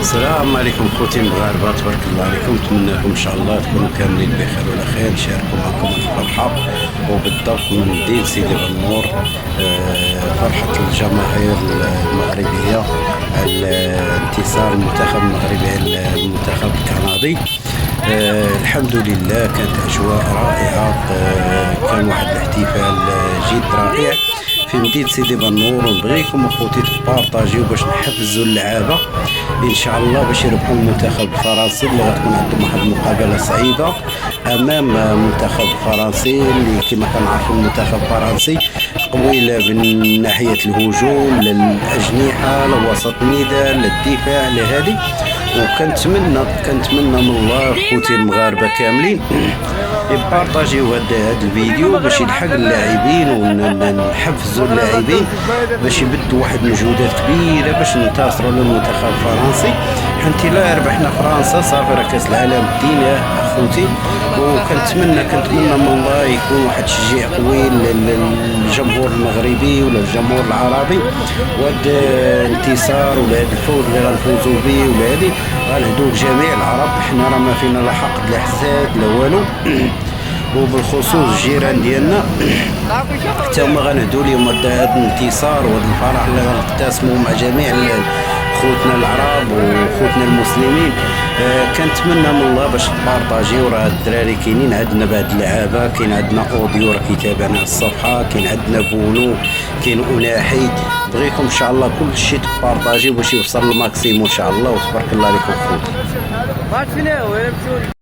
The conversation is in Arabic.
السلام عليكم خوتي المغاربه، تبارك الله عليكم. نتمنىكم ان شاء الله تكونوا كاملين بخير وعلى خير. نشاركوا معكم الفرحه وبالضبط من مدينه سيدي بنور. فرحه الجماهير المغربيه على انتصار المنتخب المغربي على المنتخب الكندي. الحمد لله كانت اجواء رائعه. كان واحد الاحتفال جد رائع في مدينة سيدي بنور، ونبغيكم اخوتي تبارطاجيو باش نحفزوا اللعابه ان شاء الله باش يربحوا المنتخب الفرنسي اللي غتكون عندهم واحد المقابله صعيبه امام المنتخب الفرنسي اللي كما كنعرفوا المنتخب الفرنسي قوي من ناحيه الهجوم للاجنحه لوسط الميدان للدفاع لهذه. وكنتمنى من الله خوتي المغاربه كاملين يبارطاجيو هذا الفيديو باش يلحق اللاعبين ونحفزوا اللاعبين باش يبدوا واحد المجهودات كبيره باش ننتصروا للمنتخب الفرنسي. حنتي لا ربحنا فرنسا صافي راه كاس العالم دينا اخوتي. وكنتمنى من الله يكون واحد التشجيع قوي للجمهور المغربي ولا الجمهور العربي، وهذا الانتصار ولا هذا الفوز اللي غنفوزوا به ولا هذه غنهدوه جميع العرب. حنا راه ما فينا لا حقد لا حساد لا والو. وبالخصوص الجيران ديالنا حتى هما غنهدوا لهم هذا الانتصار وهذا الفرح اللي غنقتسموا مع جميع خوتنا العرب وخوتنا المسلمين. كنتمنى من الله باش تبارطاجيو. راه الدراري كاينين عندنا بعض اللعابه، كاين عندنا اوديو راه كيتابعنا على الصفحه، كاين عندنا بونو، كاين اناحي. بغيكم ان شاء الله كل شيء تبارطاجيو باش يوصل للماكسيموم ان شاء الله. وتبارك الله عليكم خوتي.